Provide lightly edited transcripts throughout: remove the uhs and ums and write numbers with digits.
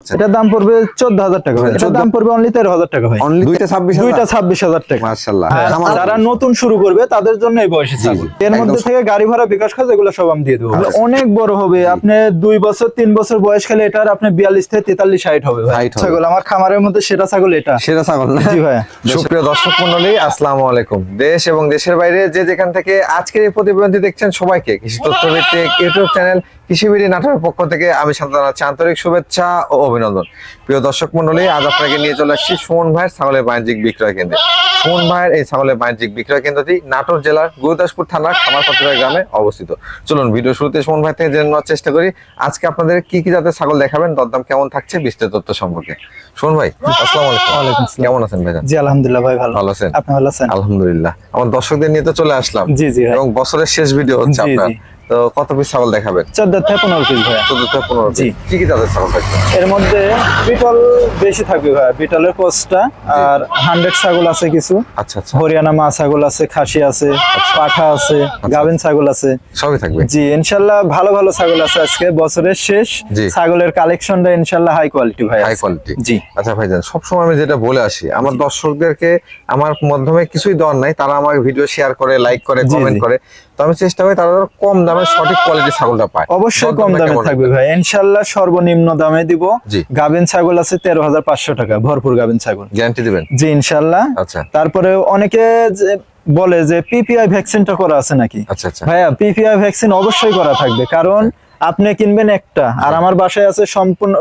এটার দাম পড়বে 14,000 টাকা ভাই। এটার দাম পড়বে অনলি 13,000 টাকা ভাই। অনলি দুইটা 26,000 টাকা। মাশাআল্লাহ। যারা নতুন শুরু করবে তাদের জন্য এই বয়সে ছাগল। এর মধ্যে থেকে গাড়ি ভাড়া, বিকাশ খরচ এগুলো সব আমি দিয়ে দেব। অনেক বড় হবে। আপনি 2 বছর 3 বছর বয়স খেলে এটার আপনি 42 থেকে 43 60 হবে ভাই। ছাগল আমার খামারের মধ্যে সেরা ছাগল এটা। সেরা ছাগল না? জি ভাই। সুপ্রিয় দর্শক মণ্ডলী, আসসালামু আলাইকুম। দেশ এবং দেশের বাইরে যে যেখান থেকে আজকের এই প্রতিবেদনটি দেখছেন সবাইকে কৃষি তথ্য ভিত্তিক ইউটিউব চ্যানেল কৃষিবিড়ি নাটোরের পক্ষ থেকে আমি জানাচ্ছি আন্তরিক শুভেচ্ছা ও অভিনন্দন। প্রিয় দর্শক মণ্ডলী, আজ আপনাকে নিয়ে চলে আসছি সুমন ভাইয়ের ছাগলের বাণিজ্যিক বিক্রয় কেন্দ্রে। সুমন ভাইয়ের এই ছাগলের বাণিজ্যিক বিক্রয় কেন্দ্রটি নাটোর জেলার গুরুদাসপুর থানার খামারপাড়া গ্রামে অবস্থিত। চলুন ভিডিও শুরুতে সুমন ভাই থেকে জেনে নেওয়ার চেষ্টা করি আজকে আপনাদের কি কি জাতের ছাগল দেখাবেন, দরদাম কেমন থাকছে, বিস্তারিত তথ্য সম্পর্কে। সুমন ভাই, আসসালামু আলাইকুম। ওয়ালাইকুম আসসালাম। কেমন আছেন ভাই? জি আলহামদুলিল্লাহ ভাই, ভালো। ভালো আছেন? আপনি ভালো আছেন? আলহামদুলিল্লাহ। আমার দর্শকদের নিয়ে তো চলে আসলাম। জি জি ভাই। এবং বছরের শেষ ভিডিও হচ্ছে আপনার। তো কত পিস ছাগল দেখাবেন? 14 থেকে 15 পিস ভাই। 14 থেকে 15 জি। কি কি জাতের ছাগল থাকবে? এর মধ্যে বিটল বেশি থাকবে ভাই। বিটলের কোস্টা আর 100 ছাগল আছে কিছু। আচ্ছা আচ্ছা। হরিয়ানা মা ছাগল আছে, খাসি আছে, পাঠা আছে, গাভিন ছাগল আছে। সবই থাকবে। জি ইনশাআল্লাহ ভালো ভালো ছাগল আছে। আজকে বছরের শেষ ছাগলের কালেকশনটা ইনশাআল্লাহ হাই কোয়ালিটি ভাই। High quality. জি। আচ্ছা ভাইজান, সবসময় আমি যেটা বলে আসি, আমার দর্শকদেরকে আমার মাধ্যমে কিছুই দেওয়ার নাই, তারা আমার ভিডিও শেয়ার করে, লাইক করে, কমেন্ট করে। তো আমি চেষ্টা করি তারা কম দামে সঠিক কোয়ালিটির ছাগলটা পায়। অবশ্যই কম দামে থাকবে ভাই ইনশাআল্লাহ, সর্বনিম্ন দামে দিব। গাভিন ছাগল আছে 13,500 টাকা, ভরপুর গাভিন ছাগল। গ্যারান্টি দিবেন? জি ইনশাআল্লাহ। আচ্ছা। তারপরে অনেকে বলে যে পিপিআই ভ্যাকসিনটা করা আছে নাকি? আচ্ছা আচ্ছা। ভাইয়া পিপিআই ভ্যাকসিন অবশ্যই করা থাকবে, কারণ আপনি কিনবেন একটা আর আমার বাসায় আছে সম্পূর্ণ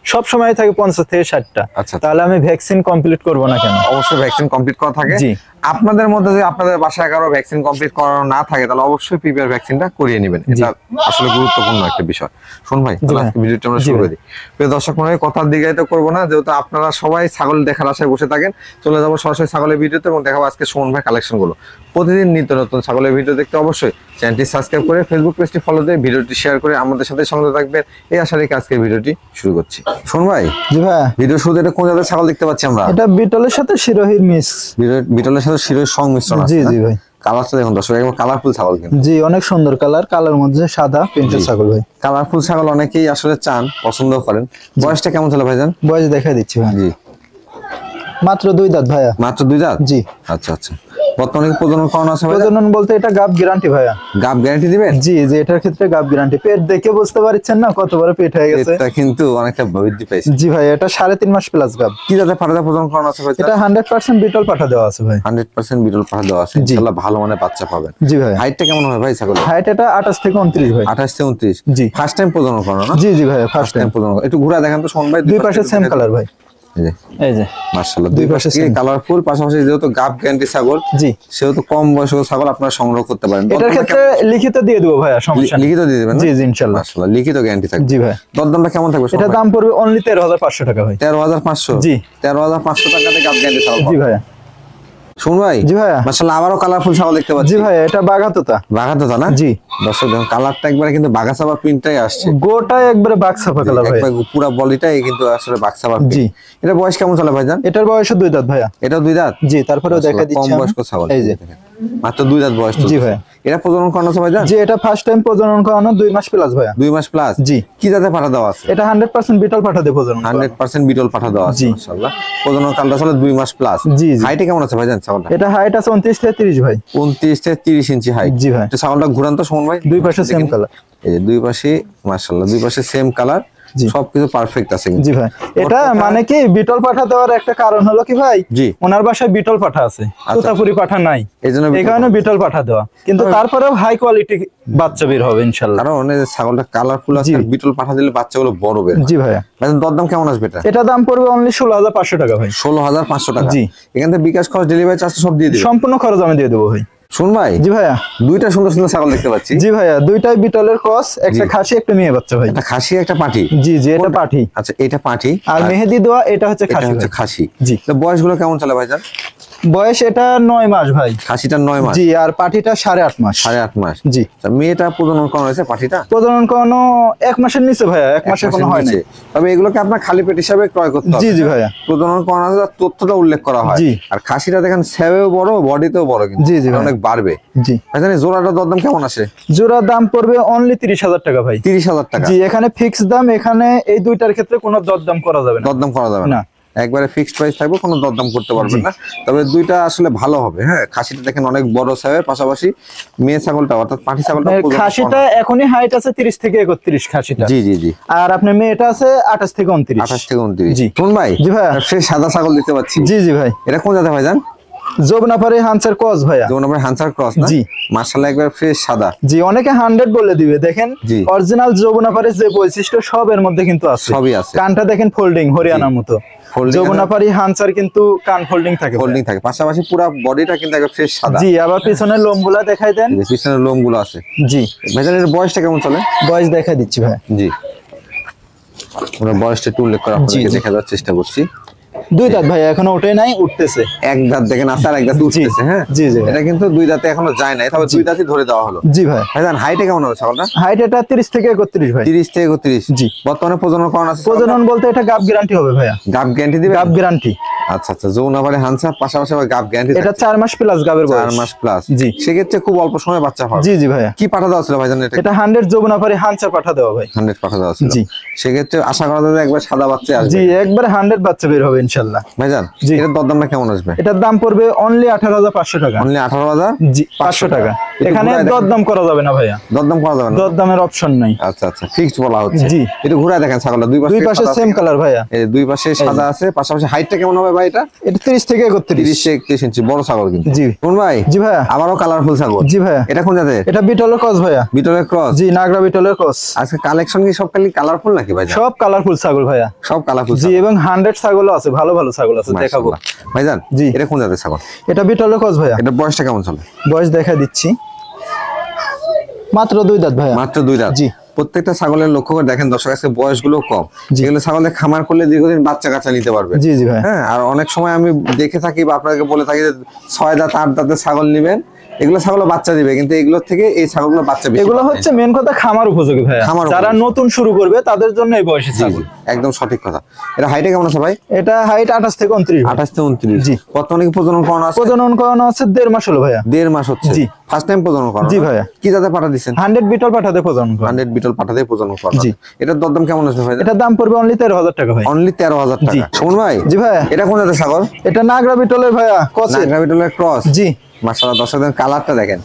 সব সময় থাকে 50 থেকে 60টা। আচ্ছা। তাহলে আমি ভ্যাকসিন কমপ্লিট করব না কেন? অবশ্যই ভ্যাকসিন কমপ্লিট করা থাকে। জি। আপনাদের মধ্যে যে আপনাদের বাসায় কারো ভ্যাকসিন কমপ্লিট করানো না থাকে তাহলে অবশ্যই পিপিআর ভ্যাকসিনটা করিয়ে নেবেন। এটা আসলে গুরুত্বপূর্ণ একটা বিষয়। শুন ভাই, তাহলে আজকে ভিডিওটা আমরা শুরু করি। প্রিয় দর্শক মনে কথার দিকে তো করব না, যেহেতু আপনারা সবাই ছাগল দেখার আশায় বসে থাকেন। চলে যাবো সরাসরি ছাগলের ভিডিওতে এবং দেখাবো আজকে সুমন ভাই কালেকশনগুলো। প্রতিদিন নিত্য নতুন ছাগলের ভিডিও দেখতে অবশ্যই চ্যানেলটি সাবস্ক্রাইব করে ফেসবুক পেজটি ফলো দিয়ে ভিডিওটি শেয়ার করে আমাদের সাথে সঙ্গে থাকবেন, এই আশা রেখে আজকের ভিডিওটি শুরু করছি। শুন ভাই। জি ভাই। ভিডিও শুরুতে এটা কোন জাতের ছাগল দেখতে পাচ্ছি আমরা? এটা বিটলের সাথে শিরোহির মিক্স। বিটলের সাথে শিরোহির সংমিশ্রণ আছে। জি জি ভাই। কালারটা দেখুন দর্শক, একদম কালারফুল ছাগল কিন্তু। জি অনেক সুন্দর কালার, কালার মধ্যে সাদা প্রিন্টের ছাগল ভাই। কালারফুল ছাগল অনেকেই আসলে চান, পছন্দ করেন। বয়সটা কেমন ছিল ভাইজান? বয়স দেখা দিচ্ছি ভাই। জি। মাত্র 2 দাঁত ভাইয়া। মাত্র 2 দাঁত? জি। আচ্ছা আচ্ছা। বর্তমানে প্রজনন করানো আছে ভাইয়া? প্রজনন বলতে এটা গাব গ্যারান্টি ভাইয়া। গাব গ্যারান্টি দিবেন? জি জি, এটার ক্ষেত্রে গাব গ্যারান্টি। পেট দেখে বুঝতে পারছেন না কত বড় পেট হয়ে গেছে। এটা কিন্তু অনেকটা বৃদ্ধি পেয়েছে। জি ভাই, এটা 3.5 মাস প্লাস গাব। কি জাতের পাঠাতে প্রজনন করানো আছে ভাই? এটা 100% বিটল পাঠা দেওয়া আছে ভাই। 100% বিটল পাঠা দেওয়া আছে। ইনশাআল্লাহ ভালো মানের বাচ্চা পাবেন। জি ভাই। হাইটটা কেমন হবে ভাই ছাগল? হাইট এটা 28 থেকে 29 ভাই। 28 থেকে 29। জি। ফার্স্ট টাইম প্রজনন করানো না? জি জি ভাই, ফার্স্ট টাইম প্রজনন। একটু ঘুরা দেখান তো সুমন ভাই। দুই পাশে সেম কালার ভাই। এই যে মাশাআল্লাহ, দুই পাশে কালারফুল। পাশাপাশি যেহেতু গাব গ্যারান্টি ছাগল, জি, সেহেতু কম বয়স্ক ছাগল আপনারা সংগ্রহ করতে পারেন। এটার ক্ষেত্রে লিখিত দিয়ে দেব ভাইয়া, সমস্যা নেই। লিখিত দিয়ে দিবেন? জি জি ইনশাআল্লাহ। মাশাআল্লাহ, লিখিত গ্যারান্টি থাকবে। জি ভাই। দরদামটা কেমন থাকবে? এটা দাম পড়বে অনলি 13,500 টাকা ভাই। 13,500? জি। 13,500 টাকাতে গাব গ্যারান্টি ছাগল। জি ভাইয়া। শুন ভাই। জি ভাইয়া। মাশাআল্লাহ, আবারো কালারফুল ছাগল দেখতে পাচ্ছি। জি ভাই, এটা বাগাতোতা। বাগাতোতা না? জি। দর্শক দেখুন কালারটা একবারে কিন্তু বাগাসাবা প্রিন্টটাই আসছে। গোটা একবারে বাগসাপা কালার ভাই। একবার পুরো বডিটাই কিন্তু আসলে বাগসাবা। জি। এটা বয়স কেমন চলে ভাইজান? এটার বয়স 2 দাঁত ভাইয়া। এটা 2 দাঁত? জি, তারপরেও দেখা দিচ্ছি কম বয়স্ক ছাগল। এই যে মাত্র 2 দাঁত বয়স। জি ভাই। এটা প্রজনন করানো আছে ভাইজান? জি, এটা ফার্স্ট টাইম প্রজনন করানো, 2 মাস প্লাস ভাইয়া। 2 মাস প্লাস? জি। কি জাতে পাঠা দেওয়া আছে? এটা 100% বিটল পাঠা দিয়ে প্রজনন। 100% বিটল পাঠা দেওয়া আছে। মাশাআল্লাহ। প্রজনন কালটা আসলে 2 মাস প্লাস। জি। হাইটে কেমন আছে ভাইজান ছাগলটা? এটা হাইট আছে 29 থেকে 30 ভাই। 29 থেকে 30 ইঞ্চি হাইট। জি ভাই। এটা ছাগলটা ঘুরান তো সুমন ভাই। দুই পাশে সেম কালার। এই যে দুই পাশে মাশাআল্লাহ, দুই পাশে সেম কালার। সবকিছু পারফেক্ট আছে কিন্তু। জি ভাই। এটা মানে কি বিটল পাঠা দেওয়ার একটা কারণ হলো কি ভাই, জি, ওনার বাসায় বিটল পাঠা আছে, তোতাপুরি পাঠা নাই, এই কারণে বিটল পাঠা দেওয়া। কিন্তু তারপরেও হাই কোয়ালিটি বাচ্চা বের হবে ইনশাআল্লাহ। কারণ এই ছাগলটা কালারফুল আছে, বিটল পাঠা দিলে বাচ্চাগুলো বড় বের হয়। জি ভাইয়া। মানে দরদাম কেমন আসবে এটা? এটা দাম পড়বে অনলি 16,500 টাকা ভাই। 16,500 টাকা? জি। এখান থেকে বিকাশ খরচ, ডেলিভারি চার্জ সব দিয়ে দিবেন? সম্পূর্ণ খরচ আমি দিয়ে দেবো ভাই। শুন ভাই। জি ভাইয়া। দুইটা সুন্দর সুন্দর ছাগল দেখতে পাচ্ছি। জি ভাইয়া, দুইটাই বিটলের ক্রস, একটা খাসি একটা মেয়ে বাচ্চা ভাই। একটা খাসি একটা পাঠি? জি জি, এটা পাঠি। আচ্ছা, এটা পাঠি আর মেহেদি দেওয়া এটা হচ্ছে খাসি। এটা হচ্ছে খাসি। জি। তো বয়সগুলো কেমন চলে ভাইজান? বয়স এটা 9 মাস ভাই। খাসিটা 9 মাস। জি, আর পাঠিটা 8.5 মাস। 8.5 মাস। জি। মেয়েটা প্রজনন করানো হয়েছে পাঠিটা? প্রজনন করানো 1 মাসের নিচে ভাইয়া, 1 মাসের কোনো হয় না। তবে এগুলোকে আপনার খালি পেট হিসাবে ক্রয় করতে হবে। জি জি ভাইয়া। প্রজনন করানোর তথ্যটা উল্লেখ করা হয়। জি। আর খাসিটা দেখেন সেবেও বড়, বডিতেও বড়, কিন্তু জি জি অনেক বাড়বে। জি। ভাইজান জোড়াটার দরদাম কেমন আসে? জোড়ার দাম পড়বে অনলি 30,000 টাকা ভাই। 30,000 টাকা? জি, এখানে ফিক্স দাম। এখানে এই দুইটার ক্ষেত্রে কোনো দরদাম করা যাবে না। দরদাম করা যাবে না, একবারে ফিক্সড প্রাইস থাকবে, কোনো দরদাম করতে পারবেন না। তবে দুইটা আসলে ভালো হবে। হ্যাঁ, খাসিটা দেখেন অনেক বড় সাইজের, পাশাপাশি মেয়ে ছাগলটা অর্থাৎ পাঠি ছাগলটা, খাসিটা এখনই হাইট আছে 30 থেকে 31 খাসিটা। জি জি জি। আর আপনার মেয়েটা আছে 28 থেকে 29। 28 থেকে 29। জি। কোন ভাই? জি ভাই। ফ্রেশ সাদা ছাগল দিতে পাচ্ছি। জি জি ভাই। এটা কোন জাতের ভাইজান? যমুনাপাড়ি হানসার ক্রস ভাইয়া। যমুনাপাড়ি হানসার ক্রস না? জি। মাশাআল্লাহ একবার ফ্রেশ সাদা। জি, অনেকে 100 বলে দিবে। দেখেন অরিজিনাল যমুনাপাড়ির যে বৈশিষ্ট্য সব এর মধ্যে কিন্তু আছে। সবই আছে। কানটা দেখেন ফোল্ডিং, হরিয়ানার মতো। যমুনাপাড়ি হানসার কিন্তু কান ফোল্ডিং থাকে। ফোল্ডিং থাকে, পাশাপাশি পুরো বডিটা কিন্তু একবার ফ্রেশ সাদা। জি, আবার পিছনের লোমগুলা দেখাই দেন। পিছনের লোমগুলো আছে। জি। ভাইজান এর বয়সটা কেমন চলে? বয়স দেখাই দিচ্ছি ভাই। জি, আমরা বয়সটা একটু উল্লেখ করা আপনাদেরকে দেখানোর চেষ্টা করছি। 2 দাঁত ভাই, এখনো ওঠে নাই, উঠতেছে। 1 দাঁত দেখেন আছে, আর 1 দাঁত উঠতেছে। হ্যাঁ জি জি। এটা কিন্তু 2 দাঁতে এখনো যায় নাই, তবে 2 দাঁতই ধরে দেওয়া হলো। জি ভাই। ভাইজান হাইটে কেমন হবে ছাগলটা? হাইট এটা 30 থেকে 31 ভাই। 30 থেকে 31। জি। বর্তমানে প্রজনন করানো আছে? প্রজনন বলতে এটা গাব গ্যারান্টি হবে ভাইয়া। গাব গ্যারান্টি দিবে? গাব গ্যারান্টি। আচ্ছা আচ্ছা, যমুনাপাড়ি হানসার পাশাপাশি গাব গ্যারান্টি। এটা 4 মাস প্লাস গাবের বয়স। 4 মাস প্লাস। জি। সেক্ষেত্রে খুব অল্প সময়ে বাচ্চা হবে। জি জি ভাইয়া। কি পাঠা দেওয়া ছিল ভাইজান? এটা 100 যমুনাপাড়ি হানসার পাঠা দেওয়া ভাই। 100 পাঠা দেওয়া ছিল। জি। সেক্ষেত্রে আশা করা যায় একবার সাদা বাচ্চা আসবে। জি, একবারে 100 বাচ্চা বের হবে ইনশাআল্লাহ। ভাইজান এর দরদামটা কেমন আসবে? এটার দাম পড়বে অনলি 18,500 টাকা। অনলি 18,000? জি, 500 টাকা। এখানে দরদাম করা যাবে না ভাইয়া। দরদাম করা যাবে না? দরদামের অপশন নাই। আচ্ছা আচ্ছা, ফিক্সড বলা হচ্ছে। জি। একটু ঘুরায় দেখেন ছাগলটা, দুই পাশে সেম কালার ভাইয়া। এই দুই পাশে সাদা আছে, পাশাপাশি হাইটটা কেমন হবে ভাই এটা? এটা 30 থেকে 31। 30 থেকে 31 ইঞ্চি, বড় ছাগল কিন্তু। জি। কোন ভাই? জি ভাইয়া। আবারও কালারফুল ছাগল। জি ভাইয়া। এটা কোন জাতের? এটা বিটলের ক্রস ভাইয়া। বিটলের ক্রস? জি, নাগরা বিটলের ক্রস। আজকে কালেকশন কি সব খালি কালারফুল নাকি ভাই? সব কালারফুল ছাগল ভাইয়া। সব কালারফুল। জি, এবং 100 ছাগলও আছে, ভালো ভালো ছাগল আছে, দেখাবো ভাইজান। জি। এটা কোন জাতের ছাগল? এটা বিটলের ক্রস ভাইয়া। এটা বয়সটা কেমন চলে? বয়স দেখা দিচ্ছি, মাত্র 2 দাঁত ভাইয়া। মাত্র 2 দাঁত। জি। প্রত্যেকটা ছাগলের লক্ষ্য করে দেখেন দর্শক, আজকে বয়সগুলো কম। যেগুলো ছাগলের খামার করলে দীর্ঘদিন বাচ্চা কাচ্চা নিতে পারবে। জি জি ভাই। হ্যাঁ, আর অনেক সময় আমি দেখে থাকি বা আপনাকে বলে থাকি যে 6 দাঁত 8 দাঁতের ছাগল নেবেন, এগুলো ছাগল বাচ্চা দিবে, কিন্তু এগুলোর থেকে এই ছাগলগুলো বাচ্চা বেশি। এগুলো হচ্ছে মেন কথা খামার উপযোগী ভাই। যারা নতুন শুরু করবে তাদের জন্য এই বয়সী ছাগল। একদম সঠিক কথা। এটা হাইটে কেমন আছে ভাই? এটা হাইট 28 থেকে 29। 28 থেকে 29। জি। বর্তমানে কি প্রজনন করানো আছে? প্রজনন করানো আছে 1.5 মাস হলো ভাইয়া। 1.5 মাস হচ্ছে? জি। ফার্স্ট টাইম প্রজনন করানো? জি ভাইয়া। কি জাতে পাঠা দিবেন? 100 বিটল পাঠাতে প্রজনন করানো। 100 বিটল পাঠাতে প্রজনন করানো। জি। এটার দরদাম কেমন আছে ভাই? এটার দাম পড়বে অনলি 13,000 টাকা ভাই। অনলি 13,000 টাকা। শুনুন ভাই। জি ভাইয়া। এটা কোন জাতের ছাগল? এটা নাগরা বিটলের ভাইয়া ক্রস। নাগরা বিটলের ক্রস? জি। মাশাআল্লাহ, দর্শকদের কালারটা দেখেন,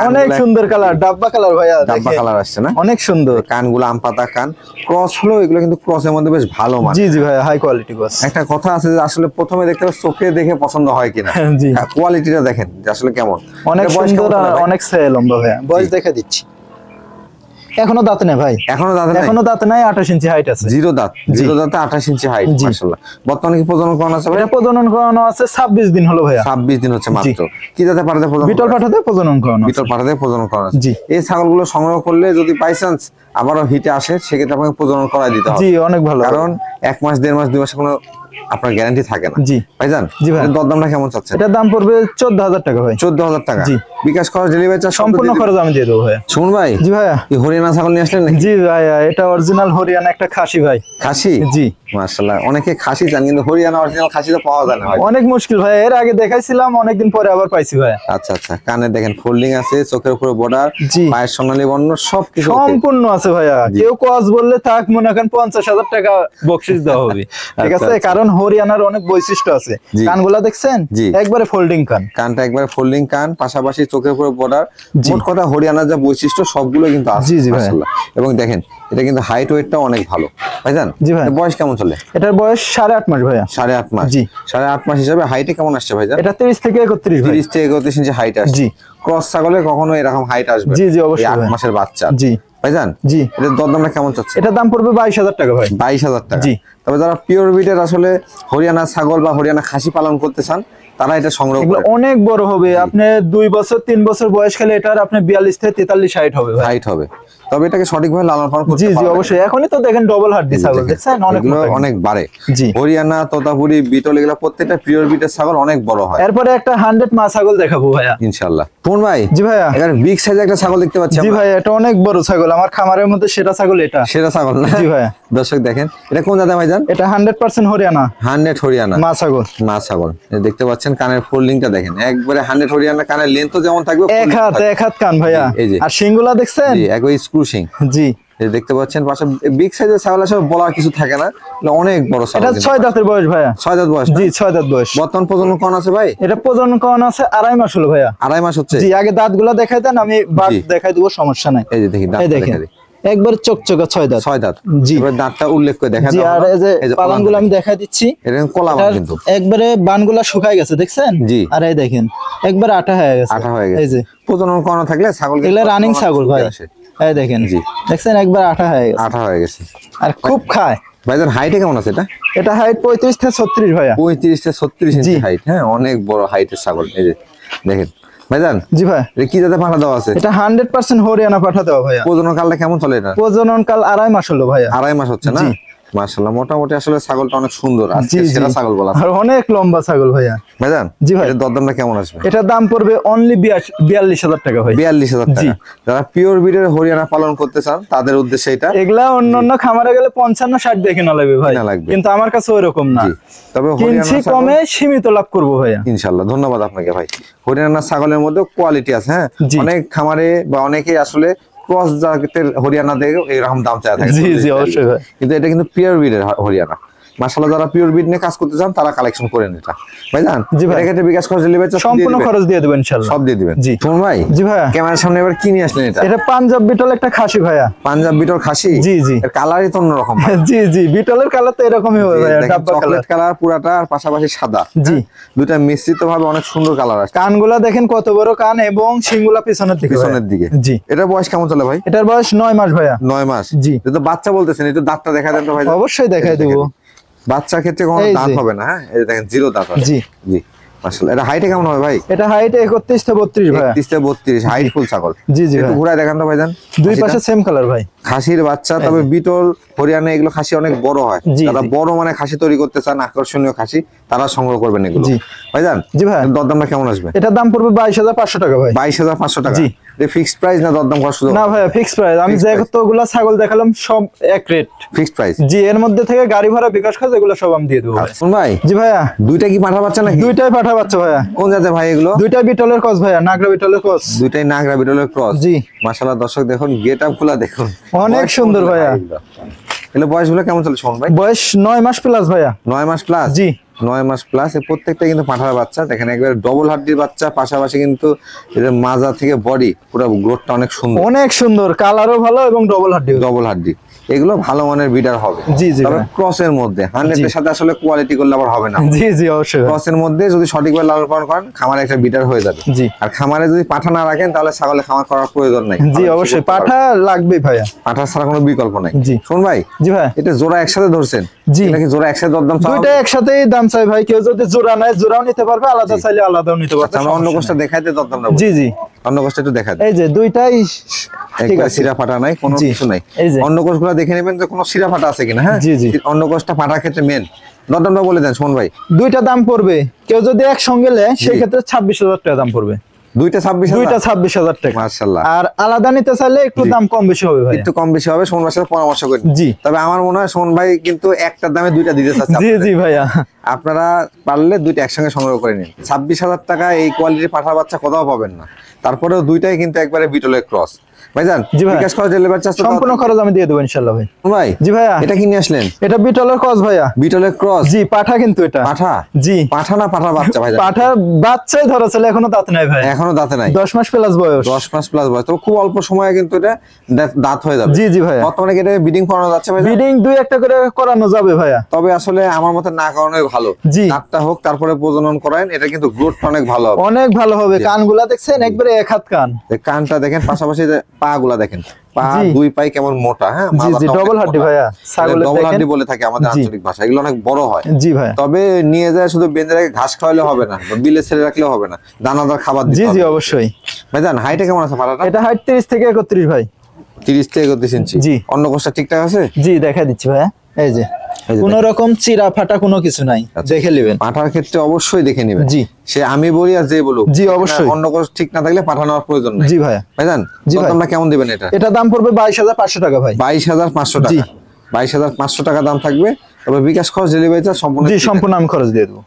অনেক সুন্দর কালার, ডাব্বা কালার ভাইয়া। ডাব্বা কালার আসছে না? অনেক সুন্দর। কানগুলো আম পাতা কান, ক্রস হলো এগুলো, কিন্তু ক্রসের মধ্যে বেশ ভালো মান। জি জি ভাইয়া, হাই কোয়ালিটি ক্রস। একটা কথা আছে যে আসলে প্রথমে দেখতে হবে চোখে দেখে পছন্দ হয় কিনা। জি। কোয়ালিটিটা দেখেন যে আসলে কেমন। অনেক সুন্দর, অনেক লম্বা ভাইয়া। বয়স দেখা দিচ্ছি, এখনো দাঁত নেই ভাই। এখনো দাঁত নেই? এখনো দাঁত নাই, 28 ইঞ্চি হাইট আছে। জিরো দাঁত? জিরো দাঁতে 28 ইঞ্চি হাইট। মাশাআল্লাহ। বর্তমানে কি প্রজনন করানো আছে ভাই? এটা প্রজনন করানো আছে 26 দিন হলো ভাইয়া। 26 দিন হচ্ছে মাত্র। কি জাতে পাঠাতে প্রজনন? বিটল পাঠাতে প্রজনন করানো। বিটল পাঠাতে প্রজনন করানো আছে। জি। এই ছাগলগুলো সংগ্রহ করলে যদি বাই চান্স আবারও হিটে আসে, সেক্ষেত্রে আপনাকে প্রজনন করাই দিতে হবে। জি, অনেক ভালো। কারণ 1 মাস 1.5 মাস 2 মাসে কোনো আপনার গ্যারান্টি থাকে না। জি। ভাইজান। জি ভাই। দরদামটা কেমন চাচ্ছেন? এটার দাম পড়বে 14,000 টাকা ভাই। 14,000 টাকা? জি। বিকাশ খরচ, ডেলিভারি চার্জ সম্পূর্ণ খরচ আমি দিয়ে দেবো ভাই। শুনুন ভাই। জি ভাইয়া। এই হরিয়ানা ছাগল নিয়ে আসলেন নাকি? জি ভাইয়া, এটা অরিজিনাল হরিয়ানা একটা খাসি ভাই। খাসি? জি। মাশাআল্লাহ, অনেকে খাসি চান, কিন্তু হরিয়ানা অরিজিনাল খাসি তো পাওয়া যায় না ভাই। অনেক মুশকিল ভাই, এর আগে দেখাইছিলাম, অনেকদিন পরে আবার পাইছি ভাই। আচ্ছা আচ্ছা, কানে দেখেন ফোল্ডিং আছে, চোখের উপরে বর্ডার, জি। পায়ের সোনালী বর্ণ, সবকিছু সম্পূর্ণ আছে ভাইয়া। কেউ কস বললে থাক, মনে করেন 50,000 টাকা বকশিস দেওয়া হবে। ঠিক আছে, কারণ হরিয়ানার অনেক বৈশিষ্ট্য আছে। কানগুলা দেখছেন? জি। একবারে ফোল্ডিং কান। কানটা একবারে ফোল্ডিং কান, পাশাপাশি চোখের উপরে বর্ডার। মোট কথা হরিয়ানার যে বৈশিষ্ট্য সবগুলো কিন্তু আছে। জি জি ভাই। মাশাআল্লাহ। এবং দেখেন এটা কিন্তু হাইট ওয়েটটা অনেক ভালো। ভাইজান। জি ভাই। বয়স কেমন চলে? এটার বয়স 8.5 মাস ভাইয়া। 8.5 মাস? জি। 8.5 মাস হিসাবে হাইটে কেমন আসছে ভাইজান? এটা 30 থেকে 31 ভাই। 30 থেকে 31 ইঞ্চি হাইট আসছে। জি। ক্রস ছাগলে কখনো এরকম হাইট আসবে? জি জি, অবশ্যই। 8 মাসের বাচ্চা। জি। ভাইজান। জি। এটার দরদামটা কেমন চাচ্ছে? এটার দাম পড়বে 22,000 টাকা ভাই। 22,000 টাকা? জি। তবে যারা পিওর বিটের আসলে হরিয়ানা ছাগল বা হরিয়ানা খাসি পালন করতে চান, তারা এটা সংগ্রহ এগুলো করে। অনেক বড় হবে। আপনি 2 বছর 3 বছর বয়স খেলে এটার আপনি 42 থেকে 43 হাইট হবে ভাই। হাইট হবে। তবে এটাকে সঠিকভাবে লালন পালন করতে জি জি পারলে অবশ্যই। এখনই তো দেখেন ডবল হাড্ডি ছাগল দেখছেন, অনেক এগুলো মোটা। অনেক বাড়ে। জি। হরিয়ানা, তোতাপুরি, বিটল এগুলো প্রত্যেকটা পিওর বিটের ছাগল অনেক বড় হয়। এরপরে একটা 100 মা ছাগল দেখাবো ভাইয়া ইনশাআল্লাহ। কোন ভাই? জি ভাইয়া। এখানে বিগ সাইজের একটা ছাগল দেখতে পাচ্ছি জি আমরা। ভাইয়া, এটা অনেক বড় ছাগল, আমার খামারের মধ্যে সেরা ছাগল এটা। সেরা ছাগল না? জি ভাইয়া। দর্শক দেখেন, এটা কোন জাতের ভাইজান? এটা 100% হরিয়ানা 100 হরিয়ানা মা ছাগল। মা ছাগল। এই দেখতে পাচ্ছেন কানের ফোল্ডিংটা দেখেন, একবারে 100 হরিয়ানা। কানের লেন্থও যেমন থাকবে, এক হাত কান ভাইয়া। এই যে। আর শিংগুলা দেখছেন? জি, একবারে স্ক্রু শিং। জি। এই দেখতে পাচ্ছেন পাশে বিগ সাইজের ছাগল আসলে বলার কিছু থাকে না, এটা অনেক বড় ছাগল। এটা 6 দাঁতের বয়স ভাইয়া। 6 দাঁত বয়স না? জি 6 দাঁত বয়স। বর্তমান প্রজনন কোন আছে ভাই? এটা প্রজনন করানো আছে 2.5 মাস হলো ভাইয়া। 2.5 মাস হচ্ছে? জি, আগে দাঁতগুলা দেখাই দেন, আমি বাট জি। দেখাই দিব, সমস্যা নাই। এই যে দেখি দাঁত এই দেখেন দেখা দিই। একবার চকচকা 6 দাঁত। 6 দাঁত। জি। এবার দাঁতটা উল্লেখ করে দেখা জি, দাও। আর এই যে এই যে পালনগুলো আমি দেখাই দিচ্ছি। এটা কলা বান এটার কিন্তু। একবারে বানগুলা শুকায় গেছে দেখছেন? জি। আর এই দেখেন একবার আঠা হয়ে গেছে। আঠা হয়ে গেছে। এই যে প্রজনন করানো থাকলে ছাগল এগুলা রানিং ছাগল ভাই। এই দেখেন। জি। দেখছেন একবার আঠা হয়ে গেছে। আঠা হয়ে গেছে। আর খুব খায়। ভাইজান হাইটে কেমন আছে এটা? এটা হাইট 35 থেকে 36 ভাইয়া। 35 থেকে 36 ইঞ্চি জি। হাইট। হ্যাঁ, অনেক বড় হাইটের ছাগল। এই যে দেখেন ভাইজান, জি ভাই। এটা কি জাতে পাঠা দেওয়া আছে? এটা 100% হরিয়ানা পাঠা দেওয়া ভাইয়া। প্রজনন কালটা কেমন চলে এটা? প্রজনন কাল 2.5 মাস হলো ভাইয়া। 2.5 মাস হচ্ছে না? জি। মাশাআল্লাহ, মোটামুটি আসলে ছাগলটা অনেক সুন্দর। আজকে জি জি। সেরা ছাগল বলা আর অনেক লম্বা ছাগল ভাইয়া। ভাইজান। জি ভাই। এর দরদামটা কেমন আসবে? এটার দাম পড়বে অনলি 42,000 টাকা ভাই। 42,000 জি। টাকা। যারা পিওর ব্রিডের হরিয়ানা পালন করতে চান তাদের উদ্দেশ্যে এটা। এগুলা অন্য খামারে গেলে 55-60 দিয়ে কিনা লাগবে ভাই, কিনা লাগবে। কিন্তু আমার কাছে ওইরকম না। জি। তবে কিনছি হরিয়ানা কমে সীমিত লাভ করবো ভাইয়া। ইনশাআল্লাহ। ধন্যবাদ আপনাকে ভাই। হরিয়ানা ছাগলের মধ্যে কোয়ালিটি আছে। হ্যাঁ, জি। অনেক খামারে বা অনেকেই আসলে ক্রস জাতের হরিয়ানা দেখে এরকম দাম চায় থাকে। জি জি অবশ্যই ভাই। কিন্তু এটা কিন্তু পিওর ব্রিডের হরিয়ানা। মাশাআল্লাহ, যারা পিওর ব্রিড নিয়ে কাজ করতে চান তারা কালেকশন করেন এটা। ভাইজান, জি ভাই। এটা ক্ষেত্রে বিকাশ খরচ ডেলিভারি চার্জ সম্পূর্ণ খরচ দিয়ে দেবেন ইনশাআল্লাহ। সব দিয়ে দিবেন। জি। শুনুন ভাই, জি ভাইয়া। ক্যামেরার সামনে এবার কি নিয়ে আসলেন এটা? এটা পাঞ্জাব বিটল একটা খাসি ভাইয়া। পাঞ্জাব বিটল খাসি? জি, জি। এর কালারই তো অন্যরকম। জি জি, বিটলের কালার তো এরকমই হবে ভাইয়া, ডাব্বা কালার। চকলেট কালার পুরাটা, আর পাশাপাশি সাদা। জি। দুটা মিশ্রিত ভাবে অনেক সুন্দর কালার আসছে। কানগুলা দেখেন কত বড় কান, এবং শিংগুলা পিছনের দিকে ভাইয়া। পিছনের দিকে। জি। এটার বয়স কেমন চলে ভাই? এটার বয়স 9 মাস ভাইয়া। 9 মাস। জি। এটা তো বাচ্চা বলতেছেন, একটু দাঁতটা দেখা দেন তো ভাই। অবশ্যই দেখাই দেবো। বাচ্চার ক্ষেত্রে কোনো এই দাঁত যে। হবে না। হ্যাঁ, এই যে দেখেন জিরো দাঁত আছে। জি। জি। মাশাআল্লাহ, এটা হাইটে কেমন হবে ভাই? এটা হাইট 31 থেকে 32 ভাইয়া। 31 থেকে 32 হাইট ফুল ছাগল। জি জি একটু ভাই। ঘুরায় দেখান তো ভাইজান। দুই খাসিটা। পাশে সেম কালার ভাই। খাসির বাচ্চা, তবে বিটল হরিয়ানা এগুলো খাসি অনেক বড় হয়। জি, যারা জি। বড় মানে খাসি তৈরি করতে চান, আকর্ষণীয় খাসি, তারা সংগ্রহ করবেন এগুলো। জি। ভাইজান, জি ভাই। এর দরদামটা কেমন আসবে? এটার দাম পড়বে 22,500 টাকা ভাই। 22,500 টাকা। জি। ফিক্সড প্রাইস না দরদাম করার সুযোগ? না ভাইয়া, ফিক্স প্রাইস। আমি Fixed যে price। কতগুলা ছাগল দেখালাম সব এক রেট। Fixed price. জি, এর মধ্যে থেকে গাড়ি ভাড়া, বিকাশ খরচ এগুলো সব আমি দিয়ে দেবো ভাই। শুন ভাই, জি ভাইয়া। দুইটা কি পাঠা বাচ্চা নাকি? দুইটাই পাঠা বাচ্চা ভাইয়া। কোন জাতের ভাই এগুলো? দুইটাই বিটলের ক্রস ভাইয়া, নাগরা বিটলের ক্রস। দুইটাই নাগরা বিটলের ক্রস। জি। মাশাআল্লাহ, দর্শক দেখুন গেটআপ গুলা দেখুন, অনেক বয়স সুন্দর কেমন চলে ভাইয়া। এগুলো? এগুলো বয়সগুলো কেমন চলে শোন ভাই? বয়স 9 মাস প্লাস ভাইয়া। 9 মাস প্লাস। জি। 9 মাস প্লাস। এই প্রত্যেকটা কিন্তু পাঠার বাচ্চা। দেখেন একবার ডবল হাড্ডির বাচ্চা, পাশাপাশি কিন্তু এদের মাজা থেকে বডি পুরো গ্রোথটা অনেক সুন্দর। অনেক সুন্দর, কালারও ভালো এবং ডবল হাড্ডি। ডবল হাড্ডি। এগুলো ভালো মানের বিডার হবে। জি, জি তবে ভাই। ক্রসের মধ্যে 100 এর সাথে আসলে কোয়ালিটি করলে আবার হবে না। জি জি অবশ্যই ভাই। ক্রসের মধ্যে যদি সঠিকভাবে লালন পালন করেন, খামারে একটা বিটার হয়ে যাবে। জি। আর খামারে যদি পাঠা না রাখেন তাহলে ছাগলে খামার করার প্রয়োজন নাই। জি অবশ্যই, পাঠা লাগবেই ভাইয়া। পাঠা ছাড়া কোনো বিকল্প নাই। জি। শোন ভাই, জি ভাই। এটা জোড়া একসাথে ধরছেন? জি। এটা কি জোড়া একসাথে দরদাম চাওয়া দুইটা হবে? একসাথেই দাম চাই ভাই, কেউ যদি জোড়া নেয় জোড়াও নিতে পারবে, আলাদা চাইলে আলাদাও নিতে পারবে। আচ্ছা, আমরা অন্য সমস্যা কোষ্টা নেই। দেখাইতে দরদামটা জি জি। অন্য কোষ্টা একটু দেখা এই যে দুইটাই ঠিক একবার আছে। সিরা ফাটা নাই, কোনো জি। কিছু নাই। এই যে। অন্য কোষগুলো দেখে নেবেন যে কোনো সিরা ফাটা আছে কিনা। হ্যাঁ, জি, জি। অন্য কোষটা ফাটার ক্ষেত্রে মেন দরদামটা বলে দেন শোন ভাই। দুইটা দাম পড়বে, কেউ যদি একসঙ্গে নেয় সেই ক্ষেত্রে 26,000 টাকা দাম পড়বে। দুইটা 26,000? দুইটা 26,000 টাকা। মাশাআল্লাহ। আর আলাদা নিতে চাইলে একটু দাম কম বেশি হবে ভাই। একটু কম বেশি হবে, সোন ভাইয়ের সাথে পরামর্শ করি। জি। তবে আমার মনে হয় সোন ভাই কিন্তু একটার দামে দুইটা দিতে চাচ্ছে জি আপনাদের। জি ভাইয়া। আপনারা পারলে দুইটা একসঙ্গে সংগ্রহ করে নিন। 26,000 টাকা এই কোয়ালিটির পাঠা বাচ্চা কোথাও পাবেন না। তারপরেও দুইটাই কিন্তু একবারে বিটলের ক্রস। ভাইজান, জি ভাই। বিকাশ খরচ ডেলিভারি চার্জ সম্পূর্ণ খরচ আমি দিয়ে দেবো ইনশাআল্লাহ ভাই। ভাই। জি ভাইয়া। এটা কি নিয়ে আসলেন? এটা বিটলের ক্রস ভাইয়া। বিটলের ক্রস? জি, পাঠা কিন্তু এটা। পাঠা? জি। পাঠা না পাঠার বাচ্চা ভাইজান? পাঠার বাচ্চাই ধরা চলে, এখনো দাঁত নাই ভাই। এখনো দাঁতে নাই? 10 মাস প্লাস বয়স। 10 মাস প্লাস বয়স। তবে খুব অল্প সময়ে কিন্তু এটা দাঁত হয়ে যাবে। জি জি ভাইয়া। বর্তমানে কি এটা ব্রিডিং করানো যাচ্ছে ভাই? ব্রিডিং 2-1টা করে করানো যাবে ভাইয়া। তবে আসলে আমার মতে না করানোই ভালো। জি। দাঁতটা হোক, তারপরে প্রজনন করায়েন, এটা কিন্তু গ্রোথটা অনেক ভালো হবে। অনেক ভালো হবে। কানগুলা দেখছেন একবারে এক হাত কান। এই কানটা দেখেন, পাশাপাশি যে পা গুলা দেখেন, পা জি। দুই পাই কেমন মোটা। হ্যাঁ, জি জি, ডবল হাড্ডি ভাইয়া। ছাগলের ডবল দেখেন। হাড্ডি বলে থাকে আমাদের জি। আঞ্চলিক ভাষা। এগুলো অনেক বড় হয়। জি ভাইয়া। তবে নিয়ে যায় শুধু বেঁধে রেখে ঘাস খাওয়ালে হবে না, বা বিলে ছেড়ে রাখলেও হবে না, দানাদার খাবার দিতে জি জি হবে। অবশ্যই। ভাইজান, হাইটে কেমন আছে পাড়াটা? এটা হাইট 30 থেকে 31 ভাই। 30 থেকে 31 ইঞ্চি। জি। অন্য কোষটা ঠিকঠাক আছে? জি দেখা দিচ্ছি ভাইয়া, এই যে এই যে কোনো রকম চিরা ফাটা কোনো কিছু নাই, দেখে নেবেন। পাঠার ক্ষেত্রে অবশ্যই দেখে নেবেন। জি। সে আমি বলি আর যে বলুক, জি, অবশ্যই। অন্য কোষ ঠিক না থাকলে পাঠানোর প্রয়োজন নাই। জি ভাইয়া। ভাইজান, জি ভাই। আমরা কেমন দিবেন এটা? এটা দাম পড়বে 22,500 টাকা ভাই। 22,500 টাকা। জি। 22,500 টাকা দাম থাকবে। তবে বিকাশ খরচ, ডেলিভারি চার্জ সম্পূর্ণ জি সম্পূর্ণ আমি খরচ দিয়ে দেবো।